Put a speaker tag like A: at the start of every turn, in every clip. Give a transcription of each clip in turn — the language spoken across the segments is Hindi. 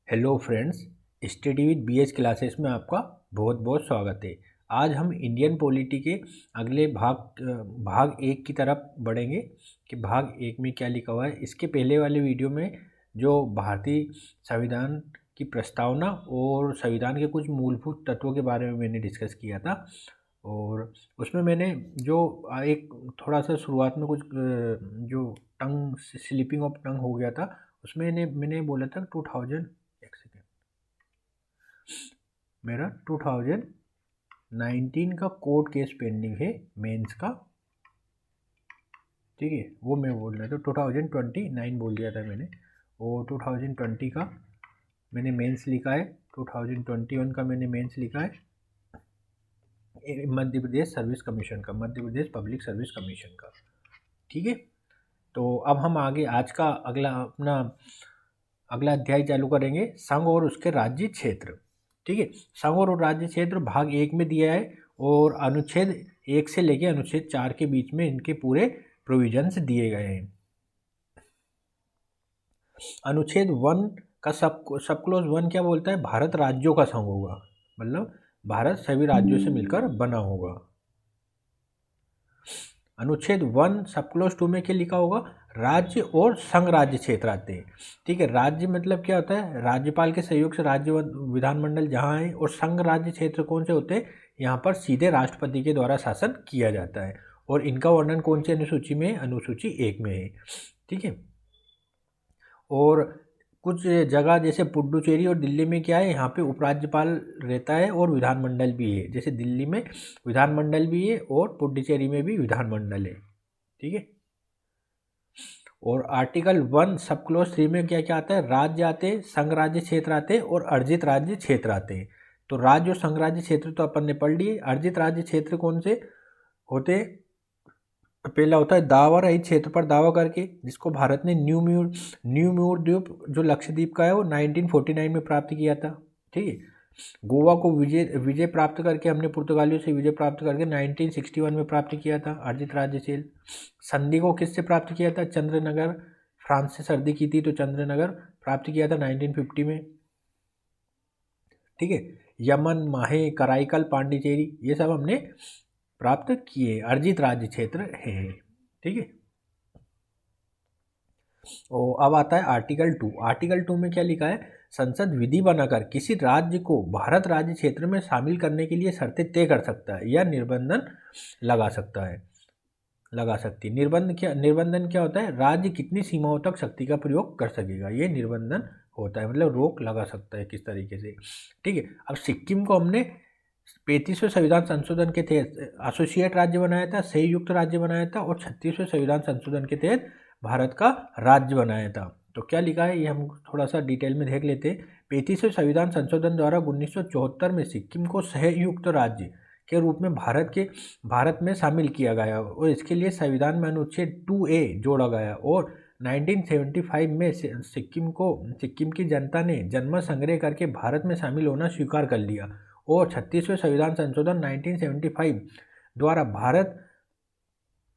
A: Hello friends, study with BH classes में आपका बहुत बहुत स्वागत है। आज हम इंडियन पॉलिटी के अगले भाग एक की तरफ बढ़ेंगे कि भाग एक में क्या लिखा हुआ है। इसके पहले वाले वीडियो में जो भारतीय संविधान की प्रस्तावना और संविधान के कुछ मूलभूत तत्वों के बारे में मैंने डिस्कस किया था, और उसमें मैंने जो एक थोड़ा सा शुरुआत में कुछ जो टंग स्लिपिंग ऑफ टंग हो गया था, उसमें मैंने बोला था 2000, एक सेकेंड, मेरा 2019 का कोर्ट केस पेंडिंग है मेंस का, ठीक है। वो मैं बोल रहा था 2029 बोल दिया था मैंने, और 2020 का मैंने मेंस लिखा है, 2021 का मैंने मेंस लिखा है मध्य प्रदेश सर्विस कमीशन का, Madhya Pradesh public service commission का, ठीक है। तो अब हम आगे आज का अगला अध्याय चालू करेंगे, संघ और उसके राज्य क्षेत्र, ठीक है। संघ और राज्य क्षेत्र भाग एक में दिया है, और अनुच्छेद 1 से लेके अनुच्छेद 4 के बीच में इनके पूरे प्रोविजंस दिए गए हैं। अनुच्छेद 1 का सब क्लोज 1 क्या बोलता है? भारत राज्यों का संघ होगा, मतलब भारत सभी राज्यों से मिलकर बना होगा। अनुच्छेद 1 सब क्लोज 2 में क्या लिखा होगा? राज्य और संघ राज्य क्षेत्र आते हैं, ठीक है। राज्य मतलब क्या होता है? राज्यपाल के सहयोग से राज्य विधानमंडल जहाँ है, और संघ राज्य क्षेत्र कौन से होते हैं? यहाँ पर सीधे राष्ट्रपति के द्वारा शासन किया जाता है, और इनका वर्णन कौन सी अनुसूची में है? अनुसूची 1 में है, ठीक है। और कुछ जगह जैसे पुडुचेरी और दिल्ली में क्या है, यहाँ पे उपराज्यपाल रहता है और विधानमंडल भी है। जैसे दिल्ली में विधानमंडल भी है और पुडुचेरी में भी विधानमंडल है, ठीक है। और आर्टिकल 1 सब क्लोज 3 में क्या क्या आता है? राज्य आते हैं, संघ राज्य क्षेत्र आते हैं, और अर्जित राज्य क्षेत्र आते हैं। तो राज्य और संघ राज्य क्षेत्र तो अपन ने पढ़ लिए। अर्जित राज्य क्षेत्र कौन से होते हैं? पहला होता है दावा रहित क्षेत्र पर दावा करके, जिसको भारत ने न्यू म्यूर द्वीप जो लक्षद्वीप का है वो 1949 में प्राप्त किया था, ठीक है। गोवा को विजय प्राप्त करके, हमने पुर्तगालियों से विजय प्राप्त करके 1961 में प्राप्त किया था अर्जित राज्य क्षेत्र। संधि को किससे प्राप्त किया था? चंद्रनगर, फ्रांस से सर्दी की थी तो चंद्रनगर प्राप्त किया था 1950 में, ठीक है। यमन, माहे, कराईकल, पांडिचेरी ये सब हमने प्राप्त किए, अर्जित राज्य क्षेत्र है, ठीक है। और अब आता है आर्टिकल 2। आर्टिकल 2 में क्या लिखा है? संसद विधि बनाकर किसी राज्य को भारत राज्य क्षेत्र में शामिल करने के लिए शर्तें तय कर सकता है या निर्बंधन लगा सकता है, लगा सकती है। निर्बंधन क्या होता है? राज्य कितनी सीमाओं तक शक्ति का प्रयोग कर सकेगा, ये निर्बंधन होता है, मतलब रोक लगा सकता है किस तरीके से, ठीक है। अब सिक्किम को हमने 35वें संविधान संशोधन के तहत एसोसिएट राज्य बनाया था, संयुक्त राज्य बनाया था, और 36वें संविधान संशोधन के तहत भारत का राज्य बनाया था। तो क्या लिखा है ये हम थोड़ा सा डिटेल में देख लेते हैं। 35वें संविधान संशोधन द्वारा 1974 में सिक्किम को संयुक्त राज्य के रूप में भारत में शामिल किया गया, और इसके लिए संविधान में अनुच्छेद 2A जोड़ा गया, और 1975 में सिक्किम की जनता ने जनमत संग्रह करके भारत में शामिल होना स्वीकार कर लिया, और 36वें संविधान संशोधन 1975 द्वारा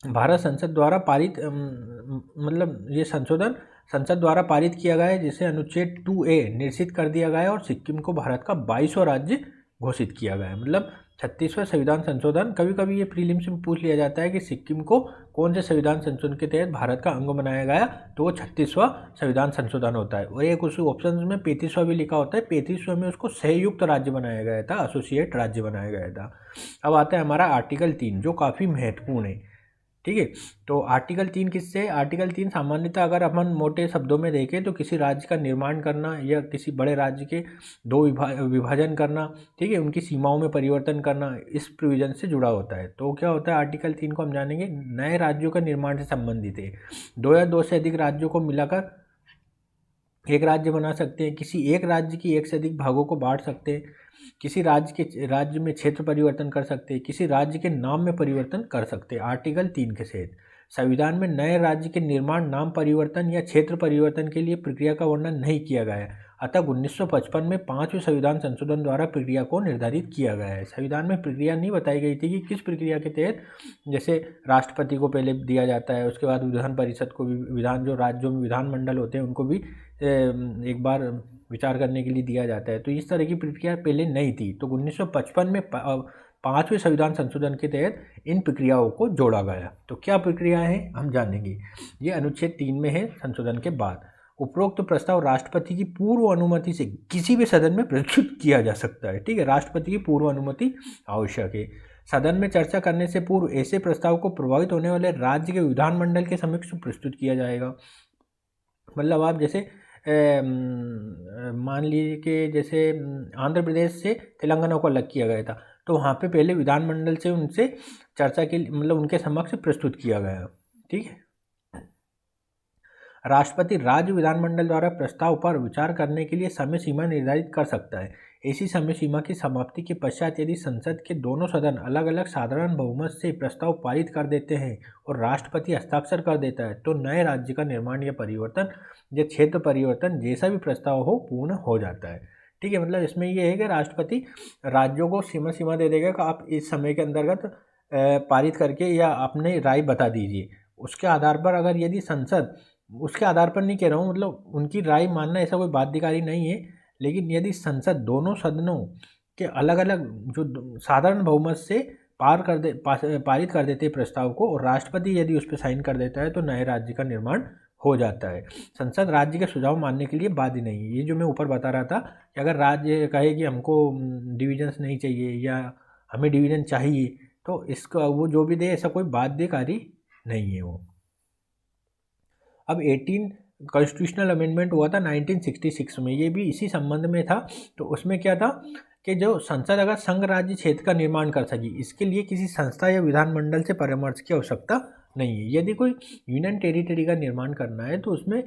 A: भारत संसद द्वारा पारित मतलब ये संशोधन संसद द्वारा पारित किया गया है, जिसे अनुच्छेद 2A निश्चित कर दिया गया है, और सिक्किम को भारत का 22वां राज्य घोषित किया गया है। मतलब 36वां संविधान संशोधन, कभी कभी ये प्रीलिम्स में पूछ लिया जाता है कि सिक्किम को कौन से संविधान संशोधन के तहत भारत का अंग बनाया गया, तो वो 36वां संविधान संशोधन होता है। और एक उसी ऑप्शन में 35वां भी लिखा होता है, 35वें में उसको संयुक्त राज्य बनाया गया था, एसोसिएट राज्य बनाया गया था। अब आता है हमारा आर्टिकल 3, जो काफ़ी महत्वपूर्ण है, ठीक है। तो आर्टिकल 3 किससे? आर्टिकल 3 सामान्यतः अगर अपन मोटे शब्दों में देखें तो किसी राज्य का निर्माण करना या किसी बड़े राज्य के दो विभाजन करना, ठीक है, उनकी सीमाओं में परिवर्तन करना, इस प्रोविजन से जुड़ा होता है। तो क्या होता है आर्टिकल 3 को हम जानेंगे, नए राज्यों का निर्माण से संबंधित है। 2 या 2 से अधिक राज्यों को मिलाकर एक राज्य बना सकते हैं, किसी एक राज्य की एक से अधिक भागों को बांट सकते हैं, किसी राज्य में क्षेत्र परिवर्तन कर सकते हैं, किसी राज्य के नाम में परिवर्तन कर सकते हैं। आर्टिकल 3 के तहत संविधान में नए राज्य के निर्माण, नाम परिवर्तन या क्षेत्र परिवर्तन के लिए प्रक्रिया का वर्णन नहीं किया गया है। अतः 1955 में 5वें संविधान संशोधन द्वारा प्रक्रिया को निर्धारित किया गया है। संविधान में प्रक्रिया नहीं बताई गई थी कि किस प्रक्रिया के तहत, जैसे राष्ट्रपति को पहले दिया जाता है, उसके बाद विधान परिषद को भी, विधान जो राज्यों में विधानमंडल होते हैं उनको भी एक बार विचार करने के लिए दिया जाता है। तो इस तरह की प्रक्रिया पहले नहीं थी। तो 1955 में 5वें संविधान संशोधन के तहत इन प्रक्रियाओं को जोड़ा गया। तो क्या प्रक्रिया है हम जानेंगे। ये अनुच्छेद 3 में है संशोधन के बाद। उपरोक्त प्रस्ताव राष्ट्रपति की पूर्व अनुमति से किसी भी सदन में प्रस्तुत किया जा सकता है। ठीक है, राष्ट्रपति की पूर्व अनुमति आवश्यक है। सदन में चर्चा करने से पूर्व ऐसे प्रस्ताव को प्रभावित होने वाले राज्य के विधानमंडल के समक्ष प्रस्तुत किया जाएगा। मतलब आप जैसे मान लीजिए कि जैसे आंध्र प्रदेश से तेलंगाना को अलग किया गया था, तो वहाँ पे पहले विधानमंडल से उनसे चर्चा के लिए, मतलब उनके समक्ष प्रस्तुत किया गया। ठीक है, राष्ट्रपति राज्य विधानमंडल द्वारा प्रस्ताव पर विचार करने के लिए समय सीमा निर्धारित कर सकता है। ऐसी समय सीमा की समाप्ति के पश्चात यदि संसद के दोनों सदन अलग अलग साधारण बहुमत से प्रस्ताव पारित कर देते हैं और राष्ट्रपति हस्ताक्षर कर देता है, तो नए राज्य का निर्माण या परिवर्तन या क्षेत्र परिवर्तन जैसा भी प्रस्ताव हो पूर्ण हो जाता है। ठीक है, मतलब इसमें यह है कि राष्ट्रपति राज्यों को सीमा दे देगा कि आप इस समय के अंतर्गत पारित करके या अपने राय बता दीजिए। उसके आधार पर अगर यदि संसद, उसके आधार पर नहीं कह रहा हूँ, मतलब उनकी राय मानना ऐसा कोई बाध्यकारी नहीं है, लेकिन यदि संसद दोनों सदनों के अलग अलग जो साधारण बहुमत से पारित कर देते प्रस्ताव को और राष्ट्रपति यदि उस पर साइन कर देता है, तो नए राज्य का निर्माण हो जाता है। संसद राज्य के सुझाव मानने के लिए बाध्य नहीं है। ये जो मैं ऊपर बता रहा था कि अगर राज्य कहे कि हमको डिविजन्स नहीं चाहिए या हमें डिवीजन चाहिए, तो इसका वो जो भी दे, ऐसा कोई बाध्यकारी नहीं है वो। अब 18 कॉन्स्टिट्यूशनल अमेंडमेंट हुआ था 1966 में, ये भी इसी संबंध में था। तो उसमें क्या था कि जो संसद अगर संघ राज्य क्षेत्र का निर्माण कर सके, इसके लिए किसी संस्था या विधानमंडल से परामर्श की आवश्यकता नहीं है। यदि कोई यूनियन टेरिटरी का निर्माण करना है तो उसमें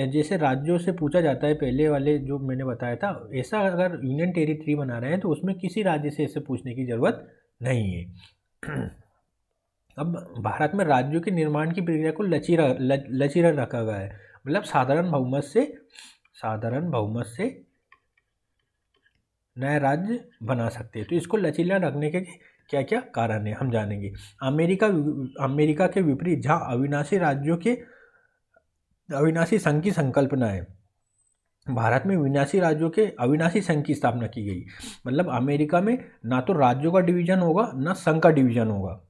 A: जैसे राज्यों से पूछा जाता है, पहले वाले जो मैंने बताया था, ऐसा अगर यूनियन टेरिटरी बना रहे हैं तो उसमें किसी राज्य से ऐसे पूछने की ज़रूरत नहीं है। अब भारत में राज्यों के निर्माण की प्रक्रिया को लचीला रखा गया है। मतलब साधारण बहुमत से नया राज्य बना सकते हैं। तो इसको लचीला रखने के क्या क्या कारण है हम जानेंगे। अमेरिका के विपरीत, जहाँ अविनाशी संघ की संकल्पना है, भारत में विनाशी राज्यों के अविनाशी संघ की स्थापना की गई। मतलब अमेरिका में ना तो राज्यों का डिवीजन होगा ना संघ का डिवीजन होगा,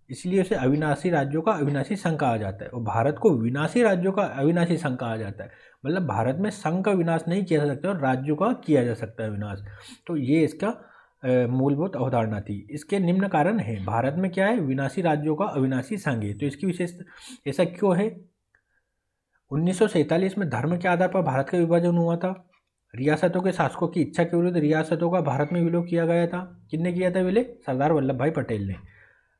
A: इसलिए उसे अविनाशी राज्यों का अविनाशी संघ कहा जाता है। और भारत को विनाशी राज्यों का अविनाशी संघ कहा जाता है। मतलब भारत में संघ का विनाश नहीं किया जा सकता और राज्यों का किया जा सकता है विनाश। तो ये इसका मूलभूत अवधारणा थी। इसके निम्न कारण है। भारत में क्या है, विनाशी राज्यों का अविनाशी संघ है। तो इसकी विशेषता ऐसा क्यों है। 1947 में धर्म के आधार पर भारत का विभाजन हुआ था। रियासतों के शासकों की इच्छा के विरुद्ध रियासतों का भारत में विलय किया गया था। किसने किया था विलय? सरदार वल्लभ भाई पटेल ने।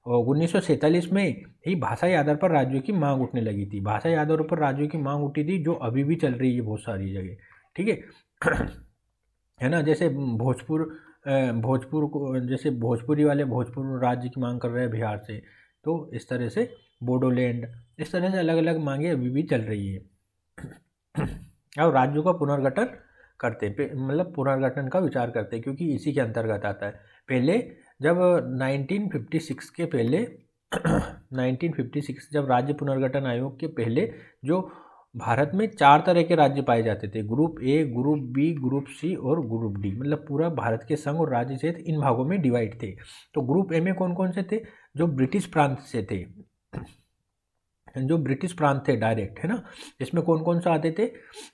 A: और 1947 में ही भाषाई आधार पर राज्यों की मांग उठने लगी थी। भाषाई आधार पर राज्यों की मांग उठी थी, जो अभी भी चल रही है बहुत सारी जगह। ठीक है है ना। जैसे भोजपुर को, जैसे भोजपुरी वाले भोजपुर राज्य की मांग कर रहे हैं बिहार से, तो इस तरह से बोडोलैंड, इस तरह से अलग अलग मांगे अभी भी चल रही है। और राज्यों का पुनर्गठन करते, मतलब पुनर्गठन का विचार करते, क्योंकि इसी के अंतर्गत आता है। पहले जब 1956 के पहले 1956 जब राज्य पुनर्गठन आयोग के पहले जो भारत में 4 तरह के राज्य पाए जाते थे, group A, group B, group C और ग्रुप डी। मतलब पूरा भारत के संघ और राज्य क्षेत्र इन भागों में डिवाइड थे। तो ग्रुप ए में कौन कौन से थे? जो ब्रिटिश प्रांत से थे, जो ब्रिटिश प्रांत थे डायरेक्ट, है ना। इसमें कौन कौन सा आते थे?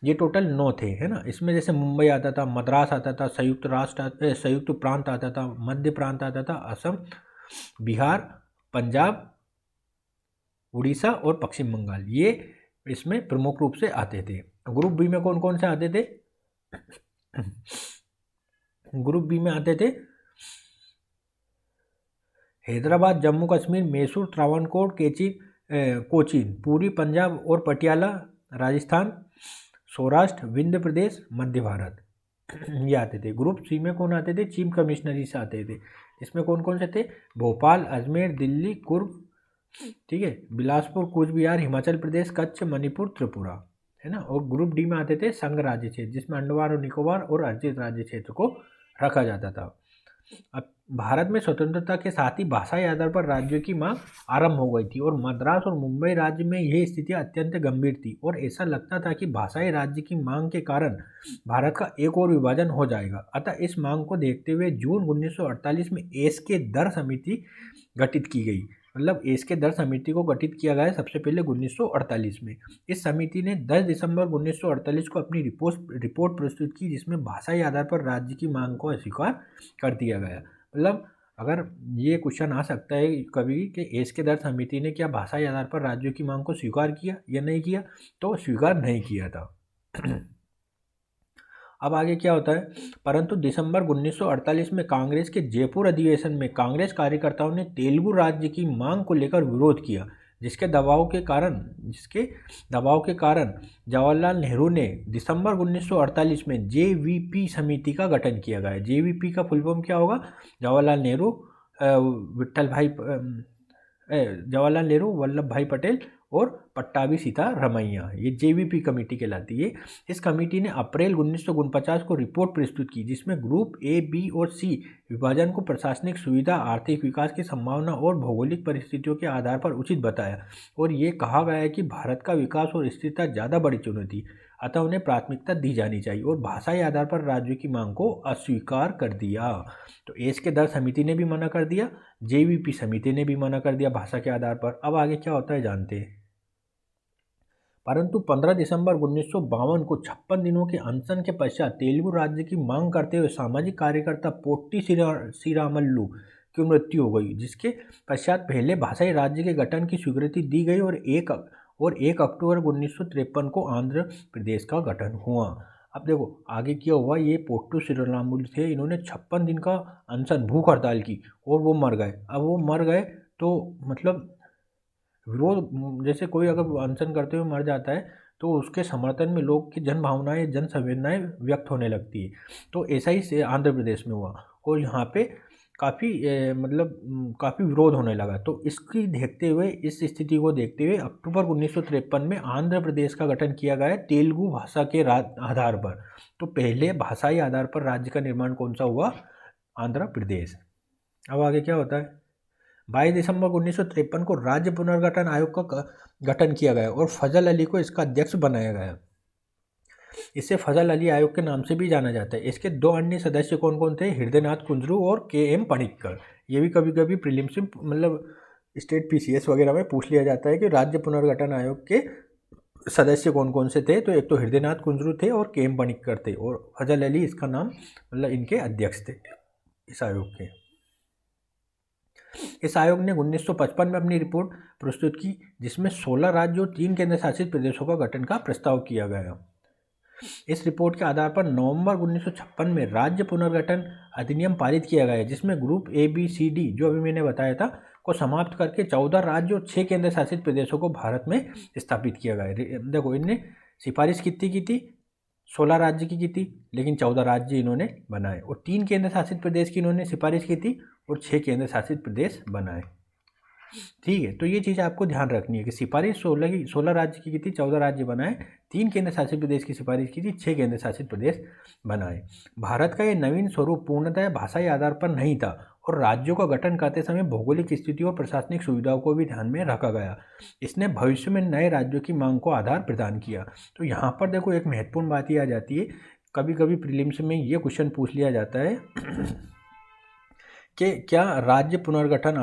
A: ये टोटल 9 थे, है ना। इसमें जैसे मुंबई आता था, मद्रास आता था, संयुक्त प्रांत आता था, मध्य प्रांत आता था, असम, बिहार, पंजाब, उड़ीसा और पश्चिम बंगाल, ये इसमें प्रमुख रूप से आते थे। ग्रुप बी में कौन कौन से आते थे? ग्रुप बी में आते थे हैदराबाद, जम्मू कश्मीर, मैसूर, त्रावणकोर, कोचीन, पूरी पंजाब और पटियाला राजस्थान, सौराष्ट्र, विंध्य प्रदेश, मध्य भारत, ये आते थे। ग्रुप सी में कौन आते थे? चीफ कमिश्नरी से आते थे। इसमें कौन कौन से थे? भोपाल, अजमेर, दिल्ली, कुर्ग, ठीक है, बिलासपुर, कूच बिहार, हिमाचल प्रदेश, कच्छ, मणिपुर, त्रिपुरा, है ना। और ग्रुप डी में आते थे संघ राज्य क्षेत्र, जिसमें अंडमान और निकोबार और अर्जित राज्य क्षेत्र को रखा जाता था। अब भारत में स्वतंत्रता के साथ ही भाषाई आधार पर राज्यों की मांग आरंभ हो गई थी और मद्रास और मुंबई राज्य में यह स्थिति अत्यंत गंभीर थी और ऐसा लगता था कि भाषाई राज्य की मांग के कारण भारत का एक और विभाजन हो जाएगा। अतः इस मांग को देखते हुए जून 1948 में एसके दर समिति गठित की गई। मतलब एसके दर समिति को गठित किया गया सबसे पहले 1948 में। इस समिति ने 10 दिसंबर 1948 को अपनी रिपोर्ट प्रस्तुत की, जिसमें भाषाई आधार पर राज्य की मांग को अस्वीकार कर दिया गया। मतलब अगर ये क्वेश्चन आ सकता है कभी कि एसके दर समिति ने क्या भाषाई आधार पर राज्यों की मांग को स्वीकार किया या नहीं किया, तो स्वीकार नहीं किया था। अब आगे क्या होता है, परंतु दिसंबर 1948 में कांग्रेस के जयपुर अधिवेशन में कांग्रेस कार्यकर्ताओं ने तेलुगु राज्य की मांग को लेकर विरोध किया, जिसके दबाव के कारण जवाहरलाल नेहरू ने दिसंबर 1948 में जेवीपी समिति का गठन किया गया। जेवीपी का फुल फॉर्म क्या होगा, जवाहरलाल नेहरू वल्लभ भाई पटेल और पट्टाभी सीतारमैया, ये जेवीपी कमेटी कहलाती है। इस कमेटी ने अप्रैल 1949 को रिपोर्ट प्रस्तुत की, जिसमें ग्रुप ए, बी और सी विभाजन को प्रशासनिक सुविधा, आर्थिक विकास की संभावना और भौगोलिक परिस्थितियों के आधार पर उचित बताया और ये कहा गया है कि भारत का विकास और स्थिरता ज़्यादा बड़ी चुनौती, अतः उन्हें प्राथमिकता दी जानी चाहिए और भाषाई आधार पर राज्यों की मांग को अस्वीकार कर दिया। तो एसके दर समिति ने भी मना कर दिया, जेवीपी समिति ने भी मना कर दिया भाषा के आधार पर। अब आगे क्या होता है जानते हैं। परंतु 15 दिसंबर 1952 को 56 दिनों के अनशन के पश्चात तेलुगु राज्य की मांग करते हुए सामाजिक कार्यकर्ता पोट्टी श्रीरामल्लू की मृत्यु हो गई, जिसके पश्चात पहले भाषाई राज्य के गठन की स्वीकृति दी गई और 1 अक्टूबर 1953 को आंध्र प्रदेश का गठन हुआ। अब देखो आगे क्या हुआ, ये पोट्टू श्रीरामल्लू थे, इन्होंने 56 दिन का अनशन भूख हड़ताल की और वो मर गए। अब वो मर गए तो मतलब विरोध, जैसे कोई अगर अनशन करते हुए मर जाता है तो उसके समर्थन में लोग की जन भावनाएं, जन संवेदनाएं व्यक्त होने लगती है। तो ऐसा ही आंध्र प्रदेश में हुआ और यहाँ पे काफ़ी विरोध होने लगा। तो इसकी देखते हुए, इस स्थिति को देखते हुए अक्टूबर 1953 में आंध्र प्रदेश का गठन किया गया तेलुगु भाषा के आधार पर। तो पहले भाषाई आधार पर राज्य का निर्माण कौन सा हुआ, आंध्र प्रदेश। अब आगे क्या होता है, 22 दिसंबर 1953 को राज्य पुनर्गठन आयोग का गठन किया गया और फजल अली को इसका अध्यक्ष बनाया गया। इसे फजल अली आयोग के नाम से भी जाना जाता है। इसके 2 अन्य सदस्य कौन कौन थे, हृदयनाथ कुंजरू और के.एम. पणिक्कर। ये भी कभी कभी प्रीलिम्स में मतलब स्टेट पीसीएस वगैरह में पूछ लिया जाता है कि राज्य पुनर्गठन आयोग के सदस्य कौन कौन से थे। तो एक तो हृदयनाथ कुंजरू थे और के.एम. पणिक्कर थे और फजल अली इसका नाम मतलब इनके अध्यक्ष थे इस आयोग के। इस आयोग ने 1955 में अपनी रिपोर्ट प्रस्तुत की, जिसमें 16 राज्यों और 3 केंद्र शासित प्रदेशों का गठन का प्रस्ताव किया गया। इस रिपोर्ट के आधार पर नवंबर 1956 में राज्य पुनर्गठन अधिनियम पारित किया गया, जिसमें group A, B, C, D जो अभी मैंने बताया था को समाप्त करके 14 राज्यों और 6 केंद्र शासित प्रदेशों को भारत में स्थापित किया गया। देखो इनने सिफारिश कितनी की थी, 16 राज्य की थी, लेकिन 14 राज्य इन्होंने बनाए और 3 केंद्र शासित प्रदेश की इन्होंने सिफारिश की थी और 6 केंद्र शासित प्रदेश बनाए। ठीक है, तो ये चीज़ आपको ध्यान रखनी है कि सिफारिश 16 राज्य की थी, 14 राज्य बनाए, 3 केंद्र शासित प्रदेश की सिफारिश की थी, 6 केंद्र शासित प्रदेश बनाए। भारत का ये नवीन स्वरूप पूर्णतः भाषाई आधार पर नहीं था और राज्यों का गठन करते समय भौगोलिक स्थिति और प्रशासनिक सुविधाओं को भी ध्यान में रखा गया। इसने भविष्य में नए राज्यों की मांग को आधार प्रदान किया। तो यहाँ पर देखो एक महत्वपूर्ण बात ये आ जाती है, कभी कभी प्रीलिम्स में ये क्वेश्चन पूछ लिया जाता है कि क्या राज्य पुनर्गठन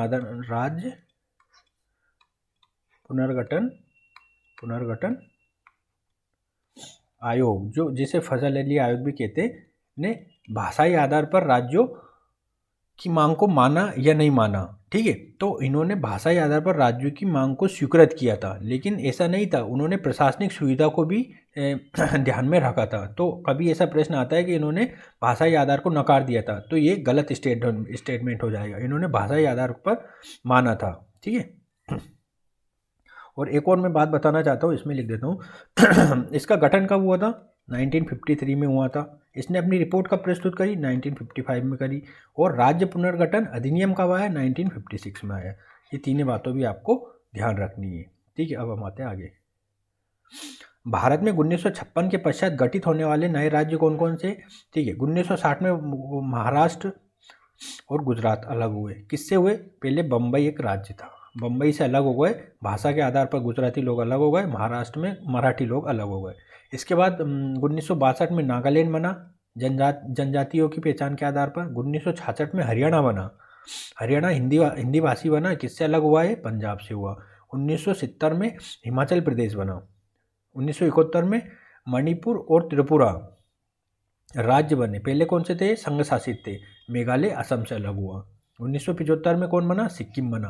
A: आयोग, जो जिसे फजल अली आयोग भी कहते हैं, ने भाषाई आधार पर राज्यों की मांग को माना या नहीं माना। ठीक है, तो इन्होंने भाषाई आधार पर राज्यों की मांग को स्वीकृत किया था, लेकिन ऐसा नहीं था, उन्होंने प्रशासनिक सुविधा को भी ध्यान में रखा था। तो कभी ऐसा प्रश्न आता है कि इन्होंने भाषाई आधार को नकार दिया था, तो ये गलत स्टेटमेंट हो जाएगा। इन्होंने भाषाई आधार पर माना था। ठीक है, और एक और मैं बात बताना चाहता हूँ, इसमें लिख देता हूँ इसका गठन कब हुआ था, 1953 में हुआ था। इसने अपनी रिपोर्ट कब प्रस्तुत करी, 1955 में करी। और राज्य पुनर्गठन अधिनियम कब आया, 1956 में आया। ये तीनों बातों भी आपको ध्यान रखनी है। ठीक है, अब हम आते हैं आगे। भारत में 1956 के पश्चात गठित होने वाले नए राज्य कौन कौन से? ठीक है, 1960 में महाराष्ट्र और गुजरात अलग हुए। किससे हुए? पहले बम्बई एक राज्य था, बम्बई से अलग हो गए, भाषा के आधार पर गुजराती लोग अलग हो गए, महाराष्ट्र में मराठी लोग अलग हो गए। इसके बाद 1962 में नागालैंड बना जनजातियों की पहचान के आधार पर। 1966 में हरियाणा बना, हरियाणा हिंदी भाषी बना। किससे अलग हुआ है? पंजाब से हुआ। 1970 में हिमाचल प्रदेश बना। 1971 में मणिपुर और त्रिपुरा राज्य बने। पहले कौन से थे? संघ शासित थे। मेघालय असम से अलग हुआ। 1975 में कौन बना? सिक्किम बना।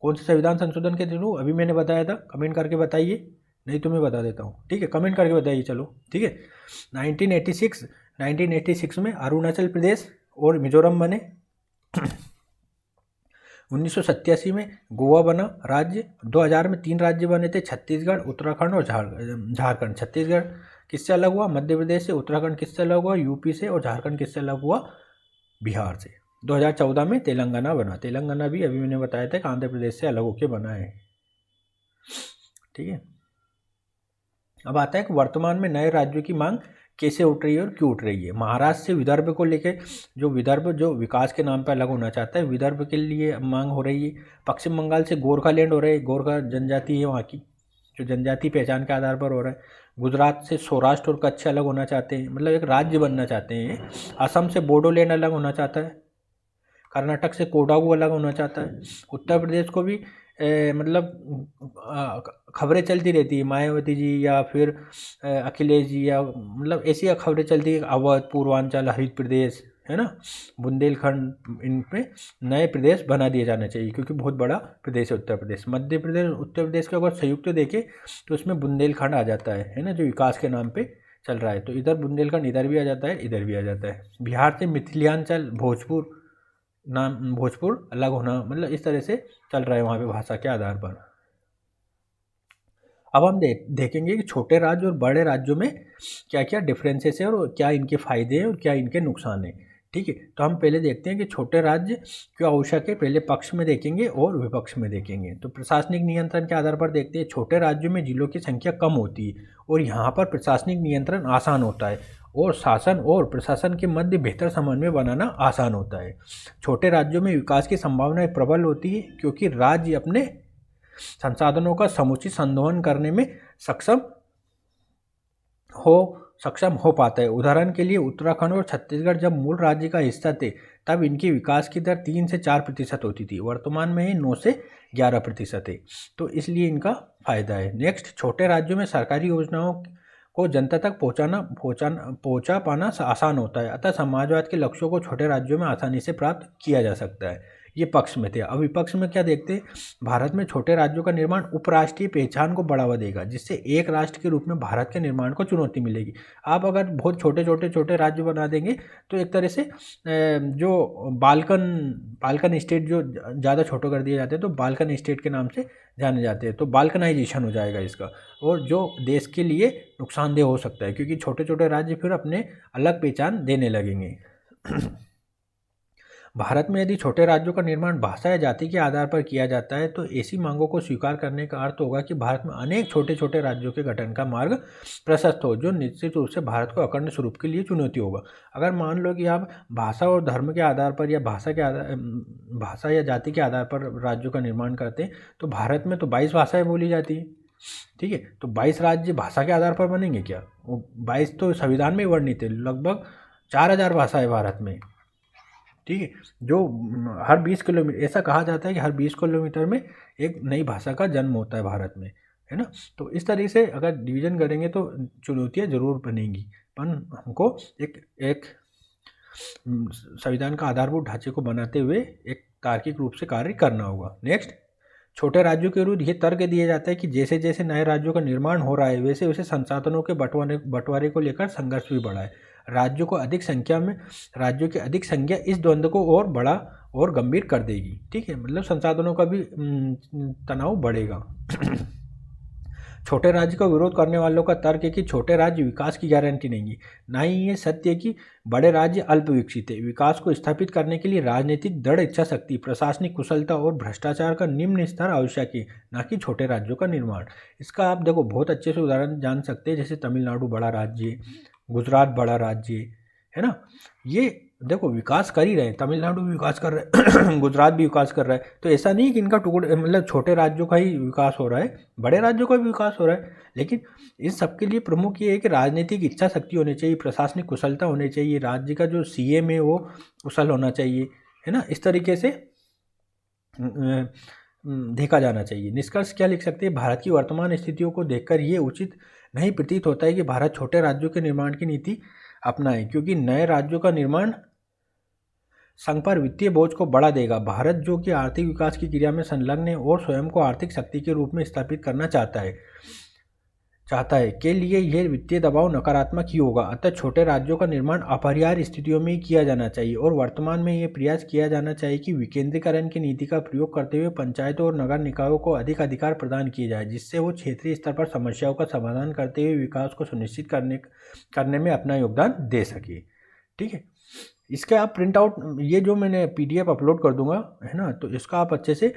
A: कौन से संविधान संशोधन के थ्रू? अभी मैंने बताया था, कमेंट करके बताइए, नहीं तो मैं बता देता हूँ। ठीक है, कमेंट करके बताइए। चलो ठीक है। 1986 में अरुणाचल प्रदेश और मिजोरम बने। 1987 में गोवा बना राज्य। 2000 में 3 राज्य बने थे, छत्तीसगढ़, उत्तराखंड और झारखंड। छत्तीसगढ़ किससे अलग हुआ? मध्य प्रदेश से। उत्तराखंड किससे अलग हुआ? यूपी से। और झारखंड किससे अलग हुआ? बिहार से। 2014 में तेलंगाना बना। तेलंगाना भी अभी मैंने बताया था कि आंध्र प्रदेश से अलग होकर बना है। ठीक है, अब आता है कि वर्तमान में नए राज्यों की मांग कैसे उठ रही है और क्यों उठ रही है। महाराष्ट्र से विदर्भ को लेकर, जो विदर्भ जो विकास के नाम पर अलग होना चाहता है, विदर्भ के लिए मांग हो रही है। पश्चिम बंगाल से गोरखालैंड हो रहा है, गोरखा जनजाति है वहाँ की, जो जनजाति पहचान के आधार पर हो रहा है। गुजरात से सौराष्ट्र और कच्छ अलग होना चाहते हैं, मतलब एक राज्य बनना चाहते हैं। असम से बोडोलैंड अलग होना चाहता है। कर्नाटक से कोडागू अलग होना चाहता है। उत्तर प्रदेश को भी मतलब खबरें चलती रहती है, मायावती जी या फिर अखिलेश जी, या मतलब ऐसी खबरें चलती है। अवध, पूर्वांचल, हरित प्रदेश है ना, बुंदेलखंड, इन पे नए प्रदेश बना दिए जाना चाहिए, क्योंकि बहुत बड़ा प्रदेश है उत्तर प्रदेश। मध्य प्रदेश, उत्तर प्रदेश का अगर संयुक्त देखें तो उसमें बुंदेलखंड आ जाता है ना, जो विकास के नाम पे चल रहा है। तो इधर बुंदेलखंड इधर भी आ जाता है, इधर भी आ जाता है। बिहार से मिथिलांचल, भोजपुर नाम, भोजपुर अलग होना, मतलब इस तरह से चल रहा है वहाँ पे भाषा के आधार पर। अब हम देखेंगे कि छोटे राज्य और बड़े राज्यों में क्या क्या डिफरेंसेस है और क्या इनके फायदे हैं और क्या इनके नुकसान हैं। ठीक है, तो हम पहले देखते हैं कि छोटे राज्य क्यों आवश्यक है। पहले पक्ष में देखेंगे और विपक्ष में देखेंगे। तो प्रशासनिक नियंत्रण के आधार पर देखते हैं। छोटे राज्यों में जिलों की संख्या कम होती है और यहाँ पर प्रशासनिक नियंत्रण आसान होता है और शासन और प्रशासन के मध्य बेहतर समन्वय बनाना आसान होता है। छोटे राज्यों में विकास की संभावनाएं प्रबल होती है, क्योंकि राज्य अपने संसाधनों का समुचित संदोहन करने में सक्षम हो पाता है। उदाहरण के लिए उत्तराखंड और छत्तीसगढ़ जब मूल राज्य का हिस्सा थे, तब इनकी विकास की दर 3 से 4% होती थी। वर्तमान में ही 9 से 11% है, तो इसलिए इनका फायदा है। नेक्स्ट, छोटे राज्यों में सरकारी योजनाओं को जनता तक पहुंचा पाना आसान होता है, अतः समाजवाद के लक्ष्यों को छोटे राज्यों में आसानी से प्राप्त किया जा सकता है। ये पक्ष में थे। अब विपक्ष में क्या देखते हैं? भारत में छोटे राज्यों का निर्माण उपराष्ट्रीय पहचान को बढ़ावा देगा, जिससे एक राष्ट्र के रूप में भारत के निर्माण को चुनौती मिलेगी। आप अगर बहुत छोटे राज्य बना देंगे तो एक तरह से जो बाल्कन स्टेट जो ज़्यादा छोटे कर दिए जाते हैं, तो बाल्कन स्टेट के नाम से जाने जाते हैं, तो बाल्कनाइजेशन हो जाएगा इसका, और जो देश के लिए नुकसानदेह हो सकता है, क्योंकि छोटे राज्य फिर अपने अलग पहचान देने लगेंगे। भारत में यदि छोटे राज्यों का निर्माण भाषा या जाति के आधार पर किया जाता है, तो ऐसी मांगों को स्वीकार करने का अर्थ होगा कि भारत में अनेक छोटे राज्यों के गठन का मार्ग प्रशस्त हो, जो निश्चित रूप से भारत को अखंड स्वरूप के लिए चुनौती होगा। अगर मान लो कि आप भाषा और धर्म के आधार पर या भाषा या जाति के आधार पर राज्यों का निर्माण करते हैं, तो भारत में तो 22 भाषाएँ बोली जाती हैं। ठीक है, तो 22 राज्य भाषा के आधार पर बनेंगे क्या? वो 22 तो संविधान में वर्णित है। लगभग 4000 भाषा है भारत में। ठीक है, जो हर 20 किलोमीटर, ऐसा कहा जाता है कि हर 20 किलोमीटर में एक नई भाषा का जन्म होता है भारत में, है ना। तो इस तरह से अगर डिवीज़न करेंगे तो चुनौतियाँ ज़रूर बनेंगी, पर हमको एक संविधान का आधारभूत ढांचे को बनाते हुए एक तार्किक रूप से कार्य करना होगा। नेक्स्ट, छोटे राज्यों के विरुद्ध ये तर्क दिया जाता है कि जैसे जैसे नए राज्यों का निर्माण हो रहा है, वैसे वैसे संसाधनों के बंटवारे को लेकर संघर्ष भी बढ़ा है। राज्यों की अधिक संख्या इस द्वंद्व को और बड़ा और गंभीर कर देगी। ठीक है, मतलब संसाधनों का भी तनाव बढ़ेगा। छोटे राज्य का विरोध करने वालों का तर्क है कि छोटे राज्य विकास की गारंटी नहीं है, ना ही ये सत्य है कि बड़े राज्य अल्प विकसित है। विकास को स्थापित करने के लिए राजनीतिक दृढ़ इच्छा शक्ति, प्रशासनिक कुशलता और भ्रष्टाचार का निम्न स्तर आवश्यक है, ना कि छोटे राज्यों का निर्माण। इसका आप देखो बहुत अच्छे से उदाहरण जान सकते हैं, जैसे तमिलनाडु बड़ा राज्य, गुजरात बड़ा राज्य है ना। ये देखो विकास कर ही रहे हैं, तमिलनाडु भी विकास कर रहा है गुजरात भी विकास कर रहा है। तो ऐसा नहीं कि इनका टुकड़े मतलब छोटे राज्यों का ही विकास हो रहा है, बड़े राज्यों का भी विकास हो रहा है। लेकिन इन सबके लिए प्रमुख ये है कि राजनीतिक इच्छा शक्ति होनी चाहिए, प्रशासनिक कुशलता होनी चाहिए, राज्य का जो सीएम है वो कुशल होना चाहिए, है ना। इस तरीके से देखा जाना चाहिए। निष्कर्ष क्या लिख सकते हैं? भारत की वर्तमान स्थितियों को देखकर ये उचित नहीं प्रतीत होता है कि भारत छोटे राज्यों के निर्माण की नीति अपनाए, क्योंकि नए राज्यों का निर्माण संघ पर वित्तीय बोझ को बढ़ा देगा। भारत जो कि आर्थिक विकास की क्रिया में संलग्न है और स्वयं को आर्थिक शक्ति के रूप में स्थापित करना चाहता है के लिए यह वित्तीय दबाव नकारात्मक ही होगा। अतः छोटे राज्यों का निर्माण अपरिहार्य स्थितियों में ही किया जाना चाहिए और वर्तमान में यह प्रयास किया जाना चाहिए कि विकेंद्रीकरण की नीति का प्रयोग करते हुए पंचायतों और नगर निकायों को अधिक अधिकार प्रदान किए जाए, जिससे वो क्षेत्रीय स्तर पर समस्याओं का समाधान करते हुए विकास को सुनिश्चित करने में अपना योगदान दे सके। ठीक है, इसके आप प्रिंट आउट, ये जो मैंने पीडीएफ अपलोड कर दूंगा है ना, तो इसका आप अच्छे से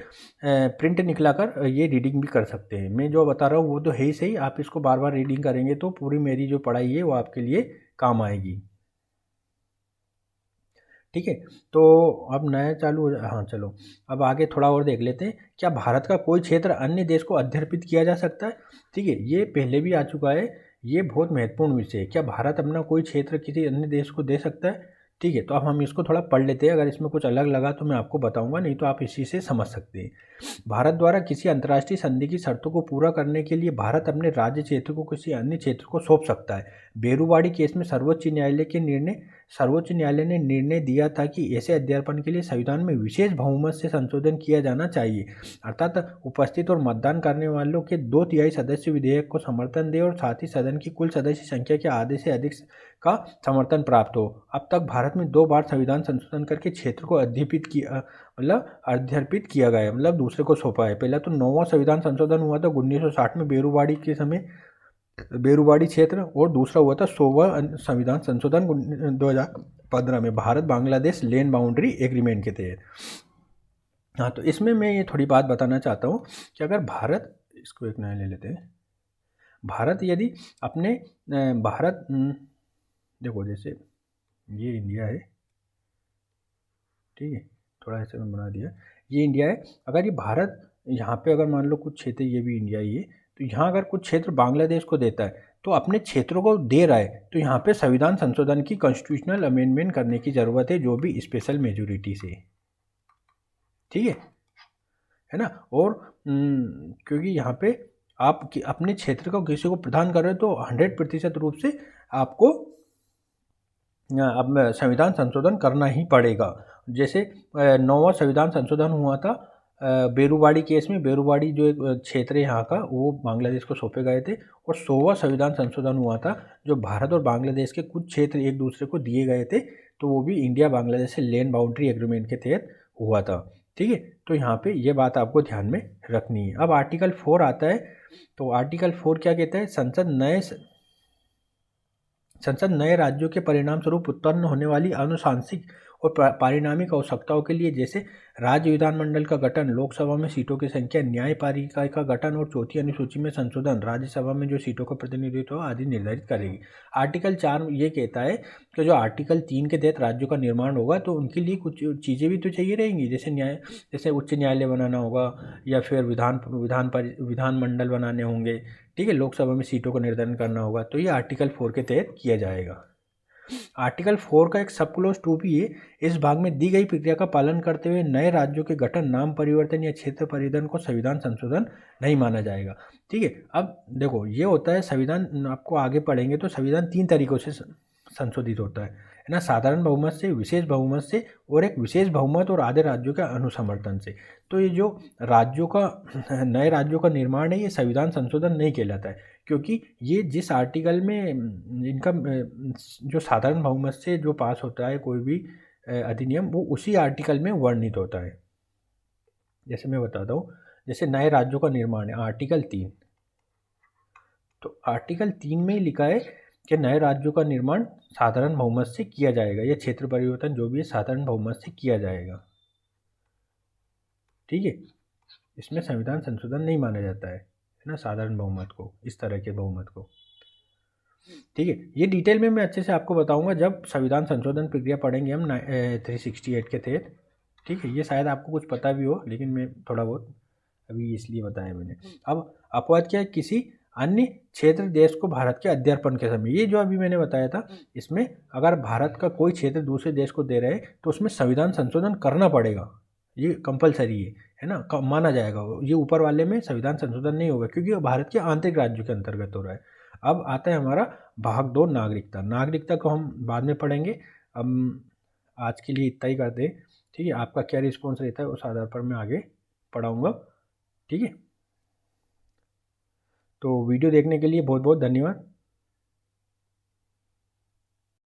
A: प्रिंट निकला कर ये रीडिंग भी कर सकते हैं। मैं जो बता रहा हूँ वो तो है ही सही, आप इसको बार बार रीडिंग करेंगे तो पूरी मेरी जो पढ़ाई है वो आपके लिए काम आएगी। ठीक है, तो अब नया चालू हो हाँ चलो अब आगे थोड़ा और देख लेते हैं। क्या भारत का कोई क्षेत्र अन्य देश को अध्यर्पित किया जा सकता है? ठीक है, ये पहले भी आ चुका है, ये बहुत महत्वपूर्ण विषय है। क्या भारत अपना कोई क्षेत्र किसी अन्य देश को दे सकता है? ठीक है, तो अब हम इसको थोड़ा पढ़ लेते हैं। अगर इसमें कुछ अलग लगा तो मैं आपको बताऊंगा, नहीं तो आप इसी से समझ सकते हैं। भारत द्वारा किसी अंतर्राष्ट्रीय संधि की शर्तों को पूरा करने के लिए भारत अपने राज्य क्षेत्र को किसी अन्य क्षेत्र को सौंप सकता है। बेरूवाड़ी केस में सर्वोच्च न्यायालय ने निर्णय दिया था कि ऐसे अध्यापन के लिए संविधान में विशेष बहुमत से संशोधन किया जाना चाहिए, अर्थात उपस्थित और मतदान करने वालों के 2/3 सदस्य विधेयक को समर्थन दें और साथ ही सदन की कुल सदस्य संख्या के आधे से अधिक का समर्थन प्राप्त हो। अब तक भारत में 2 बार संविधान संशोधन करके क्षेत्र को अध्यर्पित किया गया है, मतलब दूसरे को सौंपा है। पहला तो 9वां संविधान संशोधन हुआ था 1960 में बेरूवाड़ी के समय, बेरूवाड़ी क्षेत्र, और दूसरा हुआ था 100वां संविधान संशोधन 2015 में Bharat Bangladesh land boundary agreement के तहत। हाँ, तो इसमें मैं ये थोड़ी बात बताना चाहता हूँ कि अगर भारत, इसको एक नया ले लेते हैं, भारत यदि अपने भारत देखो जैसे ये इंडिया है, ठीक है, थोड़ा ऐसे में बना दिया, ये इंडिया है। अगर ये भारत यहाँ पे अगर मान लो कुछ क्षेत्र, ये भी इंडिया ही है, तो यहाँ अगर कुछ क्षेत्र बांग्लादेश को देता है तो अपने क्षेत्रों को दे रहा है, तो यहाँ पे संविधान संशोधन की कॉन्स्टिट्यूशनल अमेंडमेंट करने की ज़रूरत है, जो भी स्पेशल मेजोरिटी से। ठीक है ना। और क्योंकि यहाँ पे आप अपने क्षेत्र को किसी को प्रदान कर रहे हो तो 100% रूप से आपको अब संविधान संशोधन करना ही पड़ेगा। जैसे 9वां संविधान संशोधन हुआ था बेरूवाड़ी केस में, बेरूवाड़ी जो एक क्षेत्र है यहाँ का, वो बांग्लादेश को सौंपे गए थे। और 100वां संविधान संशोधन हुआ था जो भारत और बांग्लादेश के कुछ क्षेत्र एक दूसरे को दिए गए थे, तो वो भी इंडिया बांग्लादेश से लैंड बाउंड्री एग्रीमेंट के तहत हुआ था। ठीक है, तो यहाँ पे ये बात आपको ध्यान में रखनी है। अब आर्टिकल 4 आता है, तो आर्टिकल 4 क्या कहता है? संसद नए राज्यों के परिणाम स्वरूप उत्पन्न होने वाली आनुशांसिक और पारिणामिक आवश्यकताओं के लिए, जैसे राज्य विधानमंडल का गठन, लोकसभा में सीटों की संख्या, न्यायपालिका का गठन और चौथी अनुसूची में संशोधन, राज्यसभा में जो सीटों का प्रतिनिधित्व आदि निर्धारित करेगी। आर्टिकल 4 ये कहता है कि जो आर्टिकल 3 के तहत राज्यों का निर्माण होगा तो उनके लिए कुछ चीज़ें भी तो चाहिए रहेंगी, जैसे उच्च न्यायालय बनाना होगा, या फिर विधानमंडल बनाने होंगे। ठीक है, लोकसभा में सीटों का निर्धारण करना होगा, तो ये आर्टिकल 4 के तहत किया जाएगा। आर्टिकल 4 का एक सब क्लॉज 2 भी है। इस भाग में दी गई प्रक्रिया का पालन करते हुए नए राज्यों के गठन, नाम परिवर्तन या क्षेत्र परिवर्तन को संविधान संशोधन नहीं माना जाएगा। ठीक है, अब देखो ये होता है संविधान, आपको आगे पढ़ेंगे तो संविधान 3 तरीकों से संशोधित होता है ना, साधारण बहुमत से, विशेष बहुमत से, और एक विशेष बहुमत और आधे राज्यों के अनुसमर्थन से। तो ये जो राज्यों का नए राज्यों का निर्माण है, ये संविधान संशोधन नहीं कहलाता है, क्योंकि ये जिस आर्टिकल में इनका जो साधारण बहुमत से जो पास होता है कोई भी अधिनियम, वो उसी आर्टिकल में वर्णित होता है। जैसे मैं बताता हूँ, जैसे नए राज्यों का निर्माण है, आर्टिकल 3, तो आर्टिकल 3 में ही लिखा है कि नए राज्यों का निर्माण साधारण बहुमत से किया जाएगा, या क्षेत्र परिवर्तन जो भी है साधारण बहुमत से किया जाएगा। ठीक है, इसमें संविधान संशोधन नहीं माना जाता है ना, साधारण बहुमत को, इस तरह के बहुमत को। ठीक है, ये डिटेल में मैं अच्छे से आपको बताऊंगा जब संविधान संशोधन प्रक्रिया पढ़ेंगे हम 368 के तहत। ठीक है, ये शायद आपको कुछ पता भी हो, लेकिन मैं थोड़ा बहुत अभी इसलिए बताया मैंने। अब अपवाद क्या है, किसी अन्य क्षेत्र देश को भारत के अध्यर्पण के समय, ये जो अभी मैंने बताया था, इसमें अगर भारत का कोई क्षेत्र दूसरे देश को दे रहे हैं तो उसमें संविधान संशोधन करना पड़ेगा, ये कंपलसरी है ना, माना जाएगा। ये ऊपर वाले में संविधान संशोधन नहीं होगा क्योंकि वो भारत के आंतरिक राज्यों के अंतर्गत हो रहा है। अब आता है हमारा भाग 2, नागरिकता। नागरिकता को हम बाद में पढ़ेंगे, अब आज के लिए इतना ही करते हैं। ठीक है, आपका क्या रिस्पॉन्स रहता है उस आधार पर मैं आगे पढ़ाऊँगा। ठीक है, तो वीडियो देखने के लिए बहुत बहुत धन्यवाद।